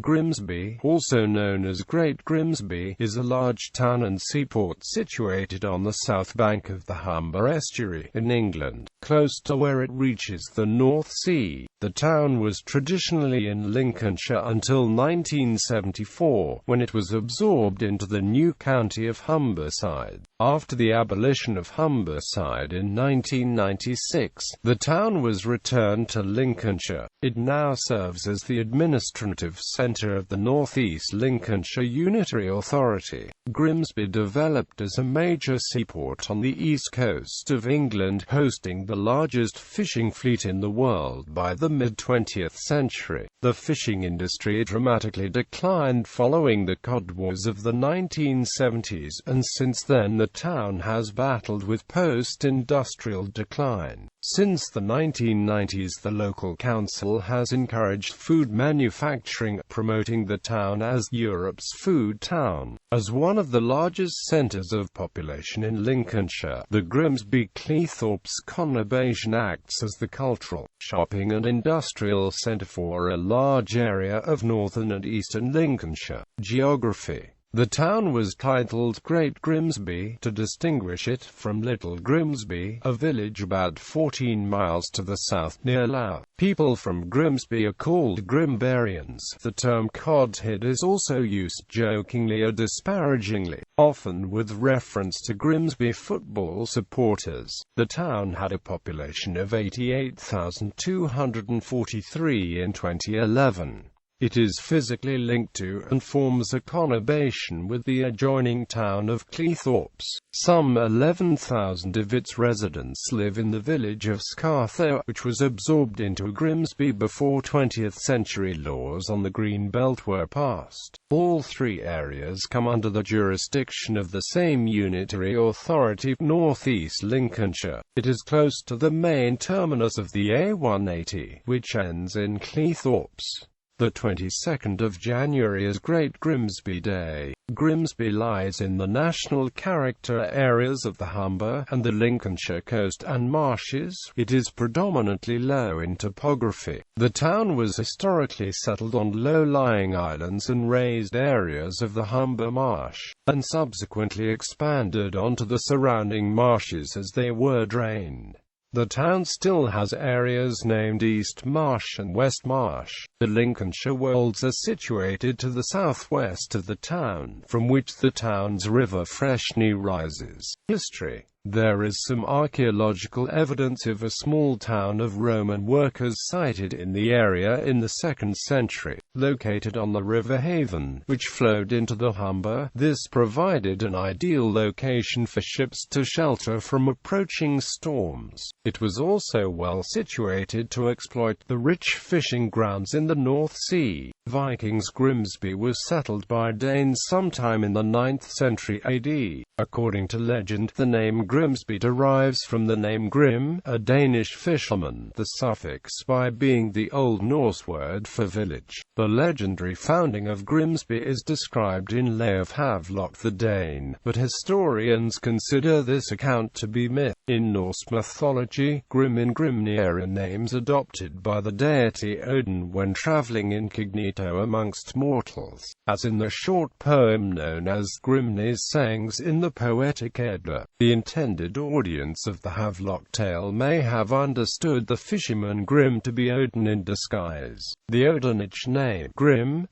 Grimsby, also known as Great Grimsby, is a large town and seaport situated on the south bank of the Humber Estuary, in England, close to where it reaches the North Sea. The town was traditionally in Lincolnshire until 1974, when it was absorbed into the new county of Humberside. After the abolition of Humberside in 1996, the town was returned to Lincolnshire. It now serves as the administrative centre of the North East Lincolnshire Unitary Authority. Grimsby developed as a major seaport on the east coast of England, hosting the largest fishing fleet in the world by the mid-20th century. The fishing industry dramatically declined following the cod wars of the 1970s, and since then the town has battled with post-industrial decline. Since the 1990s, the local council has encouraged food manufacturing, promoting the town as Europe's food town. As one of the largest centres of population in Lincolnshire, the Grimsby-Cleethorpes conurbation acts as the cultural, shopping and industrial centre for a large area of northern and eastern Lincolnshire. Geography. The town was titled Great Grimsby to distinguish it from Little Grimsby, a village about 14 miles to the south near Louth. People from Grimsby are called Grimbarians. The term codhead is also used jokingly or disparagingly, often with reference to Grimsby football supporters. The town had a population of 88,243 in 2011. It is physically linked to and forms a conurbation with the adjoining town of Cleethorpes. Some 11,000 of its residents live in the village of Scarthoe, which was absorbed into Grimsby before 20th century laws on the Green Belt were passed. All three areas come under the jurisdiction of the same unitary authority, North East Lincolnshire. It is close to the main terminus of the A180, which ends in Cleethorpes. The 22nd of January is Great Grimsby Day. Grimsby lies in the national character areas of the Humber and the Lincolnshire coast and marshes. It is predominantly low in topography. The town was historically settled on low-lying islands and raised areas of the Humber Marsh, and subsequently expanded onto the surrounding marshes as they were drained. The town still has areas named East Marsh and West Marsh. The Lincolnshire Wolds are situated to the southwest of the town, from which the town's River Freshney rises. History. There is some archaeological evidence of a small town of Roman workers sited in the area in the 2nd century, located on the River Haven, which flowed into the Humber. This provided an ideal location for ships to shelter from approaching storms. It was also well situated to exploit the rich fishing grounds in the North Sea. Vikings. Grimsby was settled by Danes sometime in the 9th century AD. According to legend, the name Grimsby derives from the name Grim, a Danish fisherman, the suffix by being the Old Norse word for village. The legendary founding of Grimsby is described in Lay of Havelock the Dane, but historians consider this account to be myth. In Norse mythology, Grim and Grimnir are names adopted by the deity Odin when traveling incognito amongst mortals, as in the short poem known as Grimnir's Sayings in the Poetic Edda. The intended audience of the Havelock tale may have understood the fisherman Grim to be Odin in disguise. The Odinage name, Grim,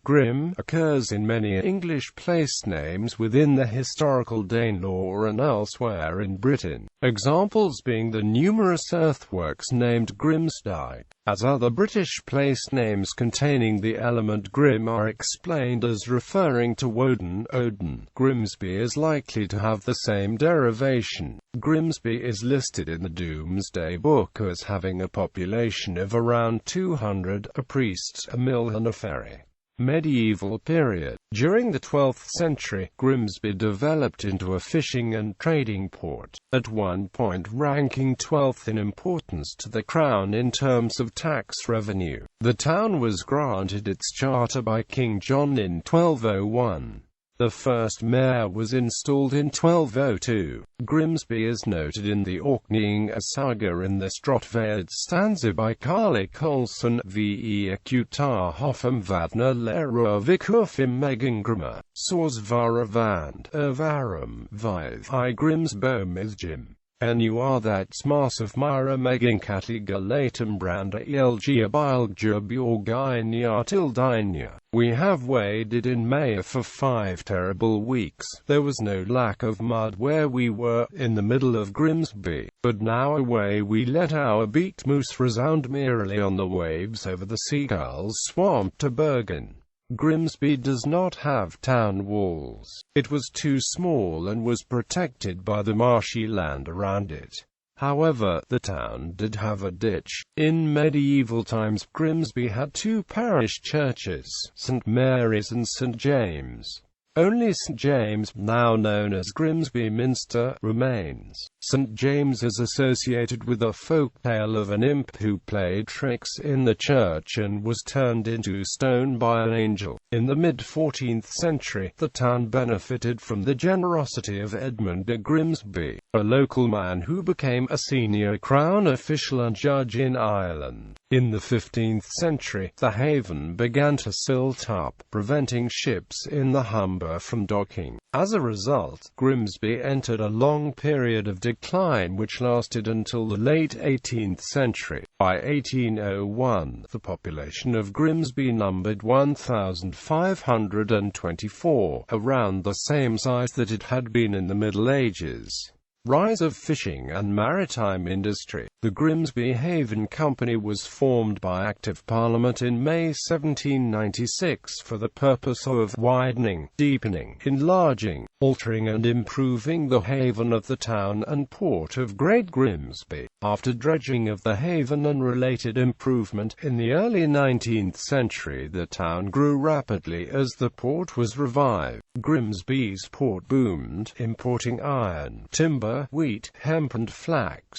occurs in many English place names within the historical Danelaw and elsewhere in Britain, examples being the numerous earthworks named Grimsdyke, as other British place names containing the element Grim are explained as referring to Odin. Grimsby is likely to have the same derivation. Grimsby is listed in the Domesday Book as having a population of around 200, a priest, a mill and a ferry. Medieval period. During the 12th century, Grimsby developed into a fishing and trading port, at one point ranking 12th in importance to the Crown in terms of tax revenue. The town was granted its charter by King John in 1201. The first mayor was installed in 1202. Grimsby is noted in the Orkneyinga saga in the Strotveid stanza by Carly Colson, ve akutar hoffem vadna lera vikurfim megangrimma, sors vara vand, varum, vith I Grimsbo misjim. And you are that's mass of myra megankatiga latum branda elgia bilgia bjorginia tildinia. We have waded in May for 5 terrible weeks. There was no lack of mud where we were, in the middle of Grimsby, but now away we let our beaked moose resound merrily on the waves over the seagull's swamp to Bergen. Grimsby does not have town walls. It was too small and was protected by the marshy land around it. However, the town did have a ditch. In medieval times, Grimsby had 2 parish churches, St. Mary's and St. James. Only St. James, now known as Grimsby Minster, remains. St. James is associated with a folk tale of an imp who played tricks in the church and was turned into stone by an angel. In the mid-14th century, the town benefited from the generosity of Edmund de Grimsby, a local man who became a senior crown official and judge in Ireland. In the 15th century, the haven began to silt up, preventing ships in the Humber from docking. As a result, Grimsby entered a long period of decline which lasted until the late 18th century. By 1801, the population of Grimsby numbered 1,524, around the same size that it had been in the Middle Ages. Rise of fishing and maritime industry. The Grimsby Haven Company was formed by Act of Parliament in May 1796 for the purpose of widening, deepening, enlarging, altering and improving the haven of the town and port of Great Grimsby. After dredging of the haven and related improvement, in the early 19th century the town grew rapidly as the port was revived. Grimsby's port boomed, importing iron, timber, wheat, hemp and flax.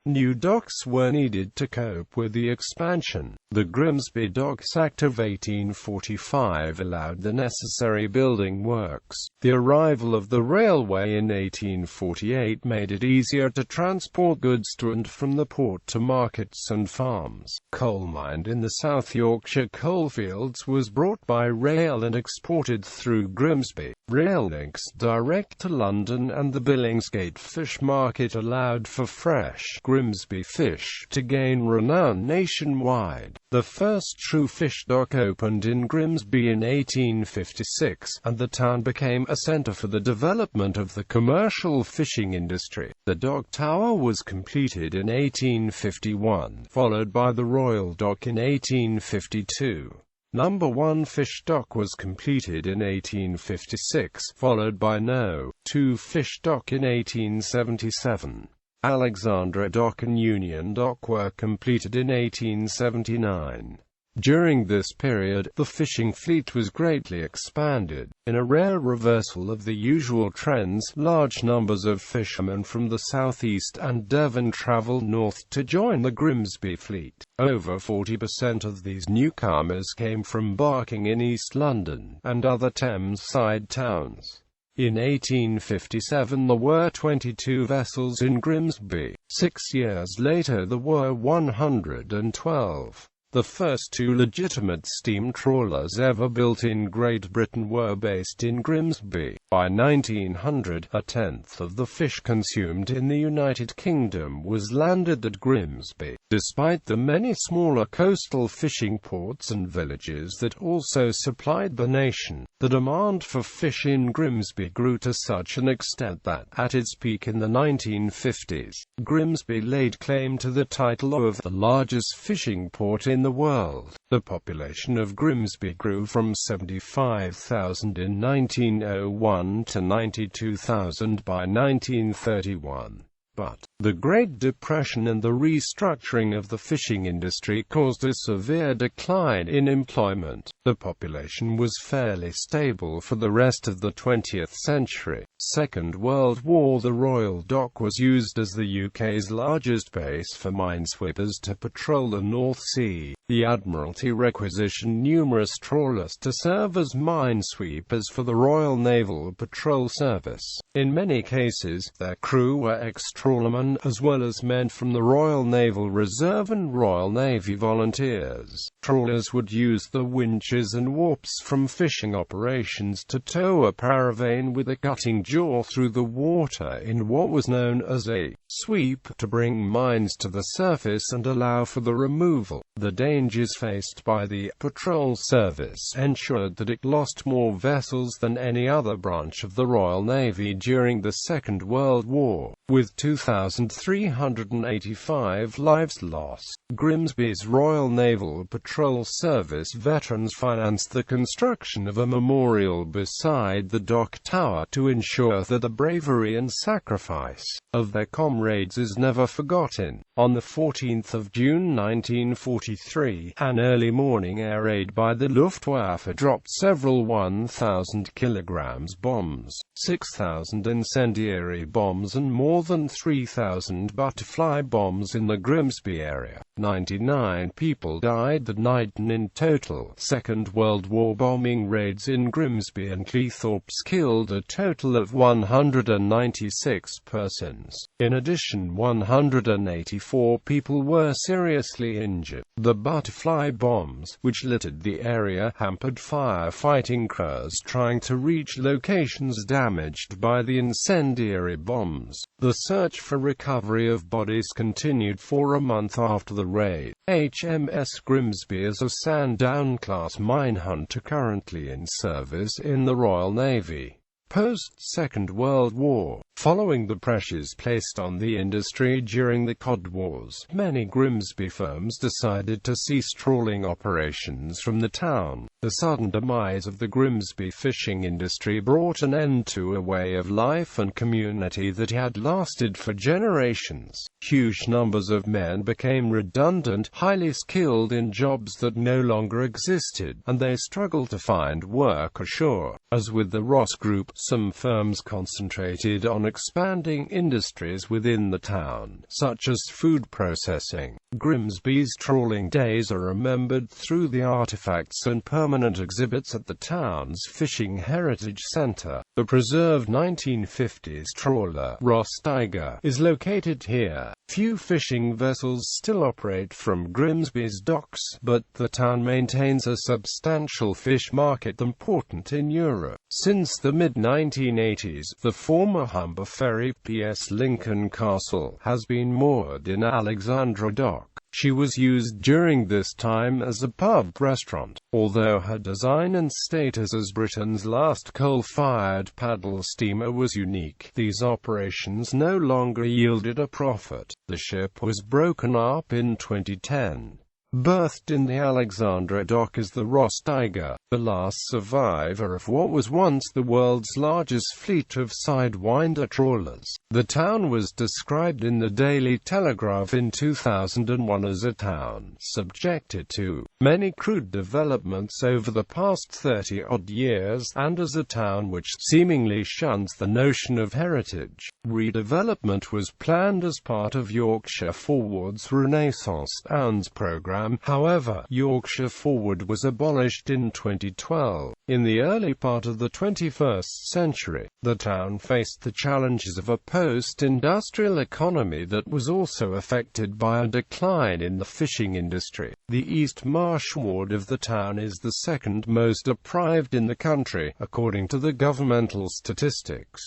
New docks were needed to cope with the expansion. The Grimsby Docks Act of 1845 allowed the necessary building works. The arrival of the railway in 1848 made it easier to transport goods to and from the port to markets and farms. Coal mined in the South Yorkshire coalfields was brought by rail and exported through Grimsby. Rail links direct to London and the Billingsgate Fish Market allowed for fresh Grimsby fish to gain renown nationwide. The first true fish dock opened in Grimsby in 1856, and the town became a centre for the development of the commercial fishing industry. The dock tower was completed in 1851, followed by the Royal Dock in 1852. Number 1 Fish Dock was completed in 1856, followed by No. 2 Fish Dock in 1877. Alexandra Dock and Union Dock were completed in 1879. During this period, the fishing fleet was greatly expanded. In a rare reversal of the usual trends, large numbers of fishermen from the southeast and Devon travelled north to join the Grimsby fleet. Over 40% of these newcomers came from Barking in East London, and other Thames side towns. In 1857 there were 22 vessels in Grimsby. 6 years later there were 112. The first 2 legitimate steam trawlers ever built in Great Britain were based in Grimsby. By 1900, a tenth of the fish consumed in the United Kingdom was landed at Grimsby. Despite the many smaller coastal fishing ports and villages that also supplied the nation, the demand for fish in Grimsby grew to such an extent that, at its peak in the 1950s, Grimsby laid claim to the title of the largest fishing port in the world. The population of Grimsby grew from 75,000 in 1901 to 92,000 by 1931. But The Great Depression and the restructuring of the fishing industry caused a severe decline in employment. The population was fairly stable for the rest of the 20th century. Second World War. The Royal Dock was used as the UK's largest base for minesweepers to patrol the North Sea. The Admiralty requisitioned numerous trawlers to serve as minesweepers for the Royal Naval Patrol Service. In many cases, their crew were ex-trawlermen, as well as men from the Royal Naval Reserve and Royal Navy volunteers. Trawlers would use the winches and warps from fishing operations to tow a paravane with a cutting jaw through the water in what was known as a sweep, to bring mines to the surface and allow for the removal. The dangers faced by the patrol service ensured that it lost more vessels than any other branch of the Royal Navy during the Second World War, with 2,385 lives lost. Grimsby's Royal Naval Patrol Service veterans financed the construction of a memorial beside the dock tower to ensure that the bravery and sacrifice of their comrades is never forgotten. On the 14th of June 1943, an early morning air raid by the Luftwaffe dropped several 1,000 kilograms bombs, 6,000 incendiary bombs and more than 3,000 butterfly bombs in the Grimsby area. 99 people died that night, and in total, Second World War bombing raids in Grimsby and Cleethorpes killed a total of 196 persons. In addition, 184 people were seriously injured. The butterfly bombs, which littered the area, hampered firefighting crews trying to reach locations damaged by the incendiary bombs. The search for recovery of bodies continued for a month after the raid. HMS Grimsby is a Sandown-class minehunter currently in service in the Royal Navy. Post-Second World War, following the pressures placed on the industry during the Cod Wars, many Grimsby firms decided to cease trawling operations from the town. The sudden demise of the Grimsby fishing industry brought an end to a way of life and community that had lasted for generations. Huge numbers of men became redundant, highly skilled in jobs that no longer existed, and they struggled to find work ashore. As with the Ross Group, some firms concentrated on expanding industries within the town, such as food processing. Grimsby's trawling days are remembered through the artifacts and permanent exhibits at the town's Fishing Heritage Centre. The preserved 1950s trawler, Ross.The, is located here. Few fishing vessels still operate from Grimsby's docks, but the town maintains a substantial fish market important in Europe. Since the mid-1980s, the former Humber ferry, P.S. Lincoln Castle, has been moored in Alexandra Dock. She was used during this time as a pub restaurant. Although her design and status as Britain's last coal-fired paddle steamer was unique, these operations no longer yielded a profit. The ship was broken up in 2010. Berthed in the Alexandra Dock is the Ross.The, the last survivor of what was once the world's largest fleet of sidewinder trawlers. The town was described in the Daily Telegraph in 2001 as a town subjected to many crude developments over the past 30-odd years, and as a town which seemingly shuns the notion of heritage. Redevelopment was planned as part of Yorkshire Forward's Renaissance Towns programme. However, Yorkshire Forward was abolished in 2012. In the early part of the 21st century, the town faced the challenges of a post-industrial economy that was also affected by a decline in the fishing industry. The East Marsh ward of the town is the second most deprived in the country, according to the governmental statistics.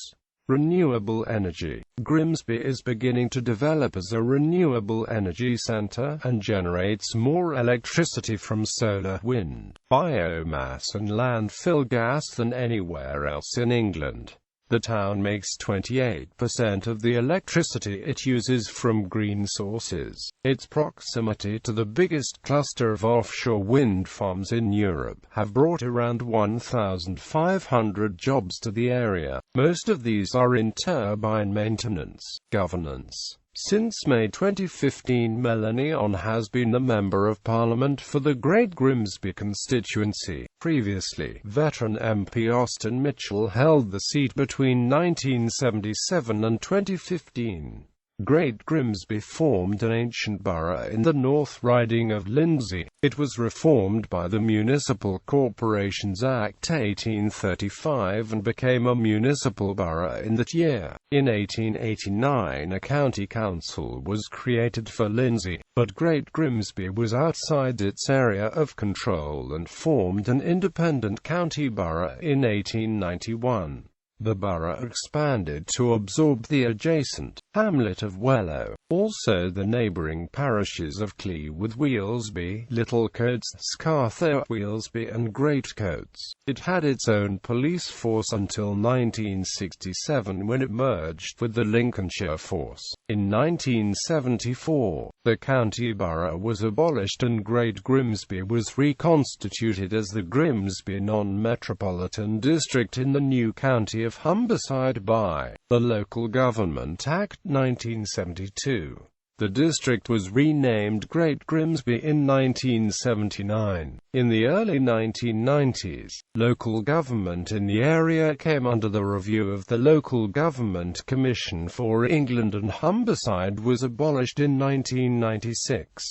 Renewable energy. Grimsby is beginning to develop as a renewable energy centre, and generates more electricity from solar, wind, biomass and landfill gas than anywhere else in England. The town makes 28% of the electricity it uses from green sources. Its proximity to the biggest cluster of offshore wind farms in Europe have brought around 1,500 jobs to the area. Most of these are in turbine maintenance, governance, Since May 2015, Melanie On has been the Member of Parliament for the Great Grimsby constituency. Previously, veteran MP Austin Mitchell held the seat between 1977 and 2015. Great Grimsby formed an ancient borough in the North Riding of Lindsey. It was reformed by the Municipal Corporations Act 1835 and became a municipal borough in that year. In 1889 a county council was created for Lindsey, but Great Grimsby was outside its area of control and formed an independent county borough in 1891. The borough expanded to absorb the adjacent hamlet of Wellow, also the neighbouring parishes of Cleworth Wheelsby, Littlecoats, Scarthoe Wheelsby and Greatcoats. It had its own police force until 1967 when it merged with the Lincolnshire force. In 1974, the county borough was abolished and Great Grimsby was reconstituted as the Grimsby non-metropolitan district in the new county of Humberside by the Local Government Act 1972. The district was renamed Great Grimsby in 1979. In the early 1990s, local government in the area came under the review of the Local Government Commission for England and Humberside was abolished in 1996.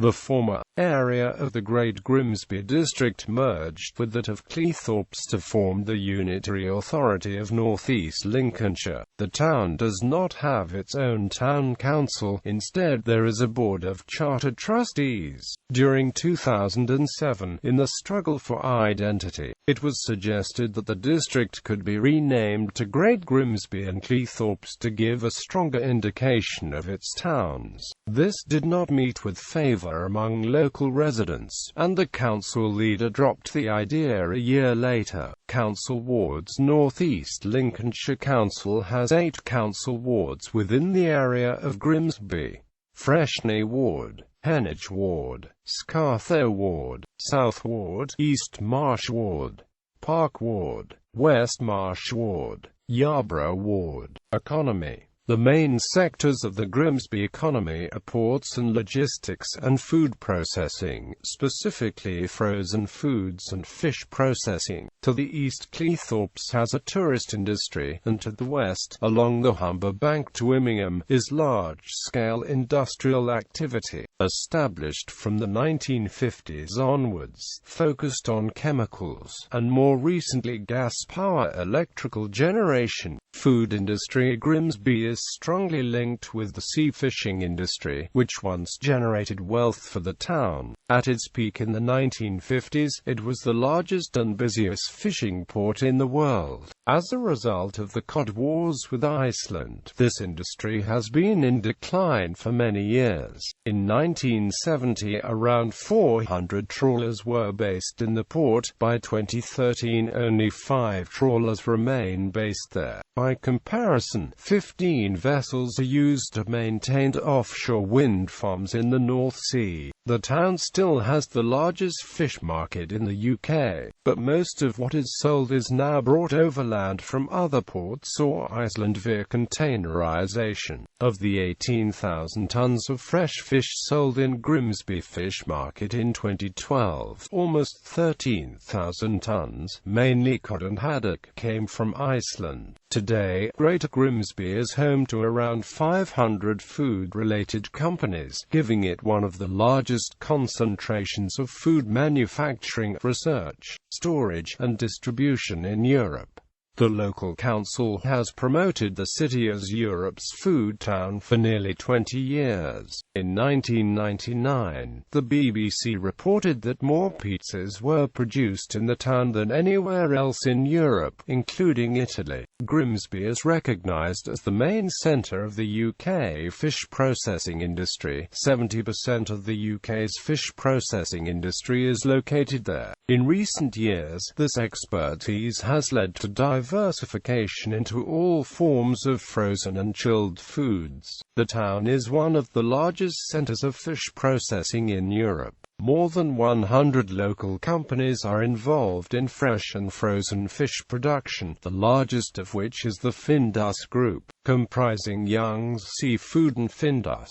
The former area of the Great Grimsby district merged with that of Cleethorpes to form the unitary authority of North East Lincolnshire. The town does not have its own town council, instead there is a board of charter trustees. During 2007, in the struggle for identity, it was suggested that the district could be renamed to Great Grimsby and Cleethorpes to give a stronger indication of its towns. This did not meet with favour among local residents, and the council leader dropped the idea a year later. Council wards. North East Lincolnshire Council has 8 council wards within the area of Grimsby: Freshney Ward, Heneage Ward, Scarthoe Ward, South Ward, East Marsh Ward, Park Ward, West Marsh Ward, Yarborough Ward. Economy. The main sectors of the Grimsby economy are ports and logistics and food processing, specifically frozen foods and fish processing. To the east, Cleethorpes has a tourist industry, and to the west, along the Humber bank to Immingham, is large-scale industrial activity. Established from the 1950s onwards, focused on chemicals, and more recently gas power electrical generation. Food industry. Grimsby is strongly linked with the sea fishing industry, which once generated wealth for the town. At its peak in the 1950s, it was the largest and busiest fishing port in the world. As a result of the cod wars with Iceland, this industry has been in decline for many years. In 1970, around 400 trawlers were based in the port. By 2013, only 5 trawlers remain based there. By comparison, 15 vessels are used to maintain offshore wind farms in the North Sea. The town still has the largest fish market in the UK, but most of what is sold is now brought overland from other ports or Iceland via containerization. Of the 18,000 tons of fresh fish sold in Grimsby Fish Market in 2012, almost 13,000 tons, mainly cod and haddock, came from Iceland. Today, Greater Grimsby is home to around 500 food-related companies, giving it one of the largest concentrations of food manufacturing, research, storage, and distribution in Europe. The local council has promoted the city as Europe's food town for nearly 20 years. In 1999, the BBC reported that more pizzas were produced in the town than anywhere else in Europe, including Italy. Grimsby is recognised as the main centre of the UK fish processing industry. 70% of the UK's fish processing industry is located there. In recent years, this expertise has led to diversification into all forms of frozen and chilled foods. The town is one of the largest centres of fish processing in Europe. More than 100 local companies are involved in fresh and frozen fish production, the largest of which is the Findus Group, comprising Young's Seafood and Findus.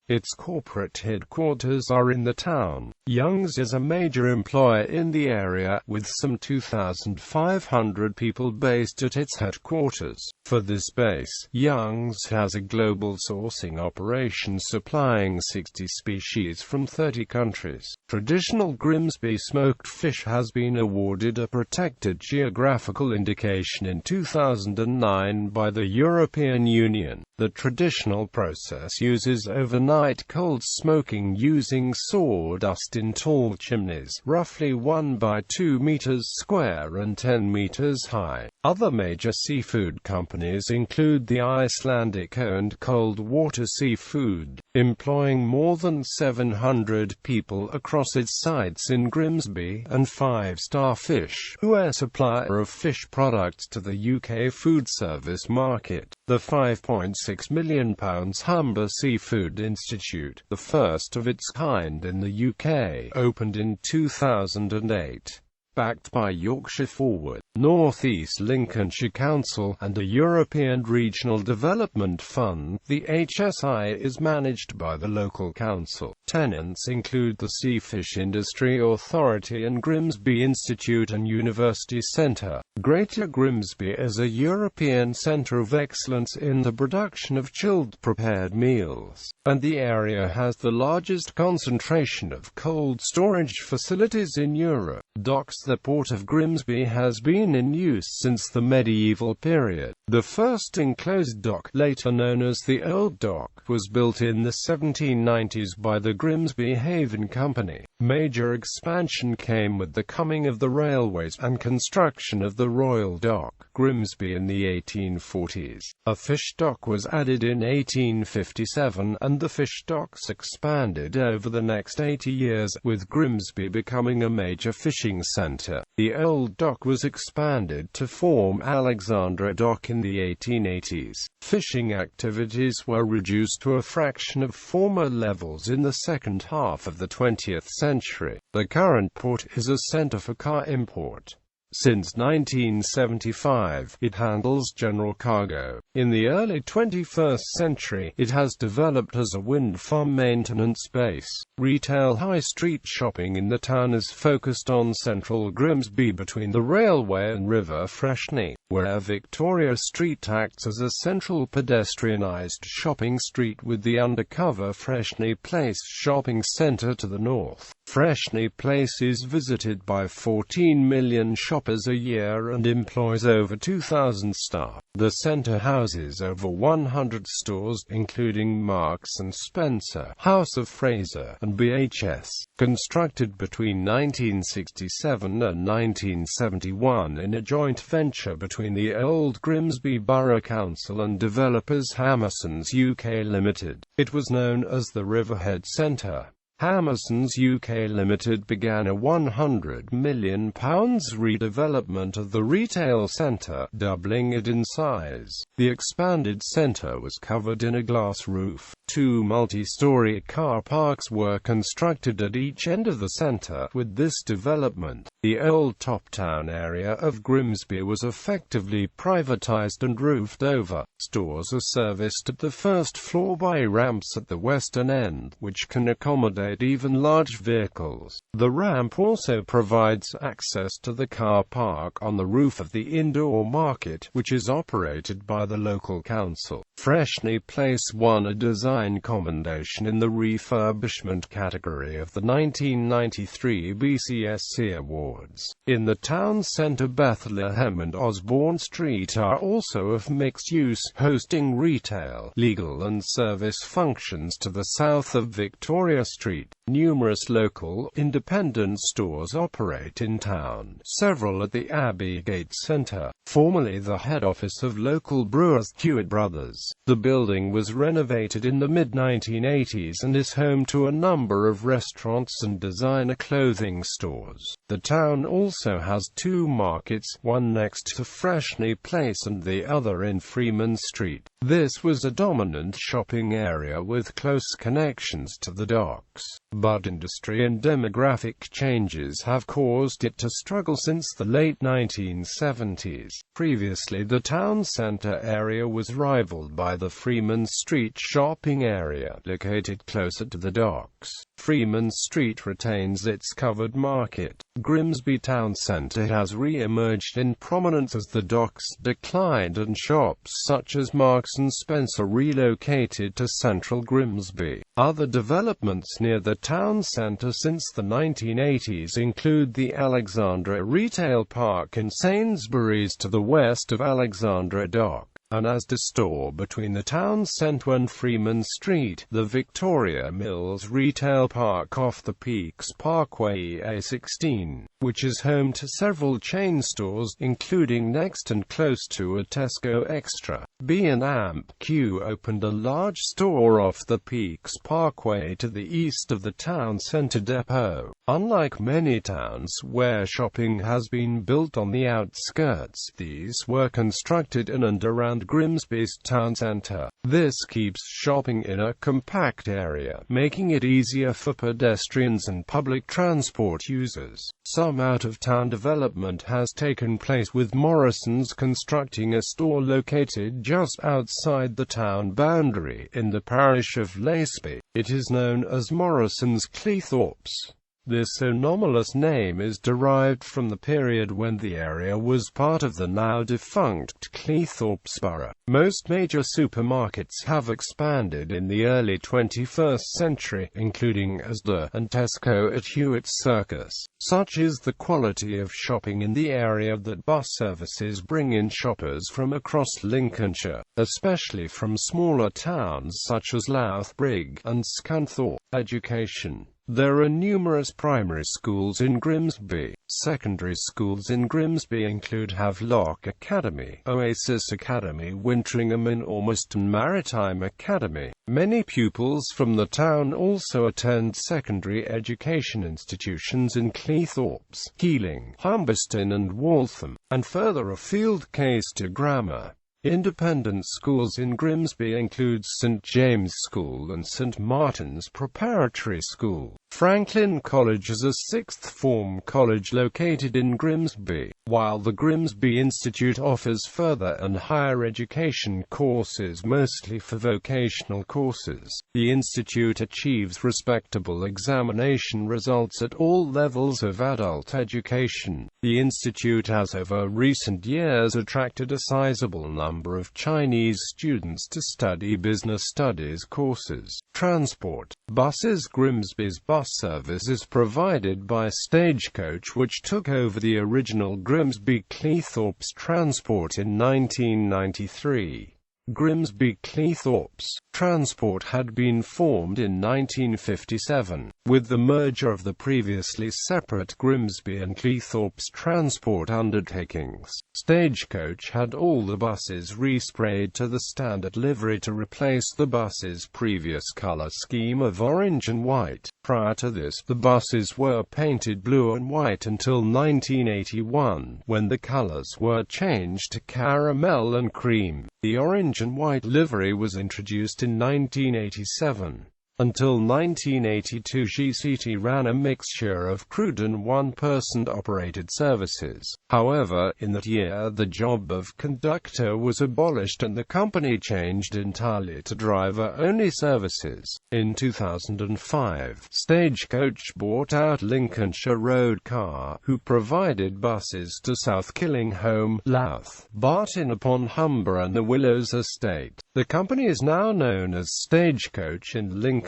Its corporate headquarters are in the town. Young's is a major employer in the area, with some 2,500 people based at its headquarters. For this base, Young's has a global sourcing operation supplying 60 species from 30 countries. Traditional Grimsby smoked fish has been awarded a protected geographical indication in 2009 by the European Union. The traditional process uses overnight cold smoking using sawdust in tall chimneys, roughly 1 by 2 meters square and 10 meters high. Other major seafood companies include the Icelandic-owned Cold Water Seafood, employing more than 700 people across its sites in Grimsby, and Five Star Fish, who are a supplier of fish products to the UK food service market. The £5.6 million Humber Seafood Institute, the first of its kind in the UK, opened in 2008. Backed by Yorkshire Forward, North East Lincolnshire Council, and a European Regional Development Fund, the HSI is managed by the local council. Tenants include the Seafish Industry Authority and Grimsby Institute and University Centre. Great Grimsby is a European centre of excellence in the production of chilled prepared meals, and the area has the largest concentration of cold storage facilities in Europe. Docks. The port of Grimsby has been in use since the medieval period. The first enclosed dock, later known as the Old Dock, was built in the 1790s by the Grimsby Haven Company. Major expansion came with the coming of the railways and construction of the Royal Dock, Grimsby, in the 1840s. A fish dock was added in 1857, and the fish docks expanded over the next 80 years, with Grimsby becoming a major fishing centre. The Old Dock was expanded to form Alexandra Dock in the 1880s. Fishing activities were reduced to a fraction of former levels in the second half of the 20th century. The current port is a centre for car import. Since 1975, it handles general cargo. In the early 21st century, it has developed as a wind farm maintenance base. Retail high street shopping in the town is focused on central Grimsby between the railway and River Freshney, where Victoria Street acts as a central pedestrianised shopping street with the undercover Freshney Place shopping centre to the north. Freshney Place is visited by 14 million shoppers a year and employs over 2,000 staff. The centre houses over 100 stores, including Marks & Spencer, House of Fraser, and BHS. Constructed between 1967 and 1971 in a joint venture between the Old Grimsby Borough Council and developers Hammerson's UK Limited, it was known as the Riverhead Centre. Hammerson's UK Limited began a £100 million redevelopment of the retail centre, doubling it in size. The expanded centre was covered in a glass roof. 2 multi-storey car parks were constructed at each end of the centre. With this development, the old top town area of Grimsby was effectively privatised and roofed over. Stores are serviced at the first floor by ramps at the western end, which can accommodate even large vehicles. The ramp also provides access to the car park on the roof of the indoor market, which is operated by the local council. Freshney Place won a design commendation in the refurbishment category of the 1993 BCSC Awards. In the town centre, Bethlehem and Osborne Street are also of mixed use, hosting retail, legal and service functions to the south of Victoria Street. Numerous local, independent stores operate in town, several at the Abbey Gate Centre, formerly the head office of local brewers Hewitt Brothers. The building was renovated in the mid-1980s and is home to a number of restaurants and designer clothing stores. The town also has 2 markets, one next to Freshney Place and the other in Freeman Street. This was a dominant shopping area with close connections to the docks. but industry and demographic changes have caused it to struggle since the late 1970s. Previously, the town centre area was rivaled by the Freeman Street shopping area, located closer to the docks. Freeman Street retains its covered market. Grimsby town centre has re-emerged in prominence as the docks declined and shops such as Marks & Spencer relocated to central Grimsby. Other developments near the town centre since the 1980s include the Alexandra Retail Park and Sainsbury's to the west of Alexandra Dock, an Asda store between the town centre and Freeman Street, the Victoria Mills Retail Park off the Peaks Parkway A16, which is home to several chain stores, including next and close to a Tesco Extra. B&Q opened a large store off the Peaks Parkway to the east of the town centre depot. Unlike many towns where shopping has been built on the outskirts, these were constructed in and around Grimsby's town centre. This keeps shopping in a compact area, making it easier for pedestrians and public transport users. Some out-of-town development has taken place, with Morrison's constructing a store located just outside the town boundary, in the parish of Laceby. It is known as Morrison's Cleethorpes. This anomalous name is derived from the period when the area was part of the now-defunct Cleethorpes borough. Most major supermarkets have expanded in the early 21st century, including Asda and Tesco at Hewitt's Circus. Such is the quality of shopping in the area that bus services bring in shoppers from across Lincolnshire, especially from smaller towns such as Louth, Brigg, and Scunthorpe. Education. There are numerous primary schools in Grimsby. Secondary schools in Grimsby include Havelock Academy, Oasis Academy, Wintringham and Ormiston Maritime Academy. Many pupils from the town also attend secondary education institutions in Cleethorpes, Keeling, Humberston and Waltham, and further afield Caister Grammar. Independent schools in Grimsby include St James School and St Martin's Preparatory School. Franklin College is a sixth form college located in Grimsby, while the Grimsby Institute offers further and higher education courses mostly for vocational courses. The Institute achieves respectable examination results at all levels of adult education. The Institute has over recent years attracted a sizable number of Chinese students to study business studies courses. Transport. Buses. Grimsby's bus service is provided by Stagecoach, which took over the original Grimsby Cleethorpes Transport in 1993. Grimsby Cleethorpes Transport had been formed in 1957, with the merger of the previously separate Grimsby and Cleethorpes Transport undertakings. Stagecoach had all the buses resprayed to the standard livery to replace the bus's previous colour scheme of orange and white. Prior to this, the buses were painted blue and white until 1981, when the colours were changed to caramel and cream. The orange and white livery was introduced in 1987. Until 1982, GCT ran a mixture of crewed and one-person operated services. However, in that year the job of conductor was abolished and the company changed entirely to driver-only services. In 2005, Stagecoach bought out Lincolnshire Road Car, who provided buses to South Killingholme, Louth, Barton upon Humber and the Willows Estate. The company is now known as Stagecoach in Lincolnshire.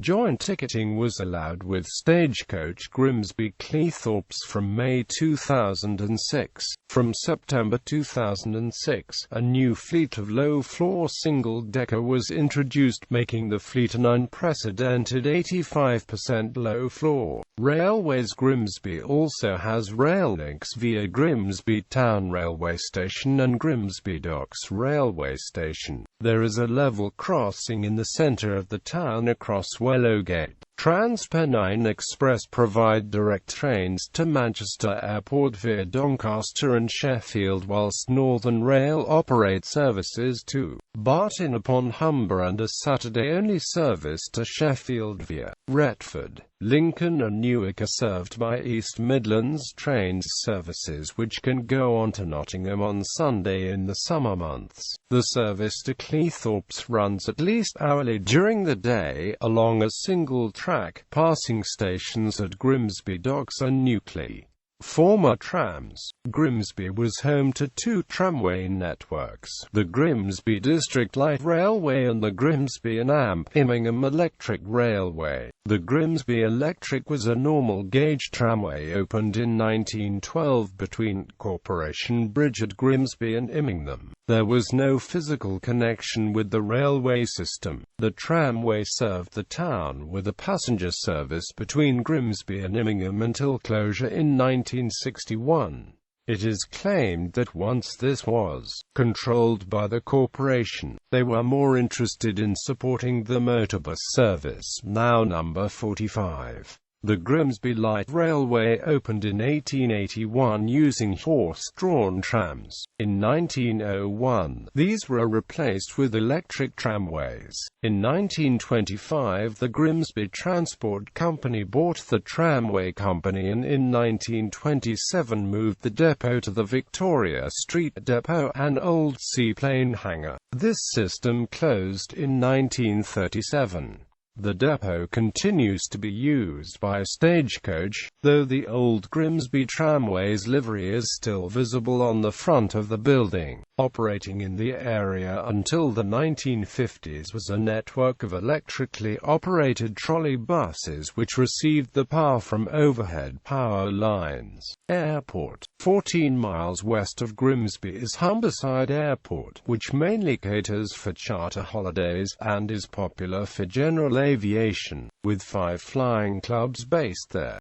Joint ticketing was allowed with Stagecoach Grimsby Cleethorpes from May 2006. From September 2006, a new fleet of low-floor single-decker was introduced, making the fleet an unprecedented 85% low-floor. Railways. Grimsby also has rail links via Grimsby Town Railway Station and Grimsby Docks Railway Station. There is a level crossing in the centre of the town across Wellowgate. Transpennine Express provide direct trains to Manchester Airport via Doncaster and Sheffield, whilst Northern Rail operate services to Barton upon Humber and a Saturday-only service to Sheffield via Retford. Lincoln and Newark are served by East Midlands Trains services which can go on to Nottingham on Sunday in the summer months. The service to Cleethorpes runs at least hourly during the day, along a single track, passing stations at Grimsby Docks and Newquay. Former trams. Grimsby was home to two tramway networks, the Grimsby District Light Railway and the Grimsby and Immingham Electric Railway. The Grimsby Electric was a normal gauge tramway opened in 1912 between Corporation Bridge at Grimsby and Immingham. There was no physical connection with the railway system. The tramway served the town with a passenger service between Grimsby and Immingham until closure in 1961. It is claimed that once this was controlled by the corporation, they were more interested in supporting the motorbus service, now number 45. The Grimsby Light Railway opened in 1881 using horse-drawn trams. In 1901, these were replaced with electric tramways. In 1925, the Grimsby Transport Company bought the Tramway Company and in 1927 moved the depot to the Victoria Street Depot, an old seaplane hangar. This system closed in 1937. The depot continues to be used by Stagecoach, though the old Grimsby Tramway's livery is still visible on the front of the building. Operating in the area until the 1950s was a network of electrically operated trolley buses which received the power from overhead power lines. Airport. 14 miles west of Grimsby is Humberside Airport, which mainly caters for charter holidays, and is popular for general aviation, with 5 flying clubs based there.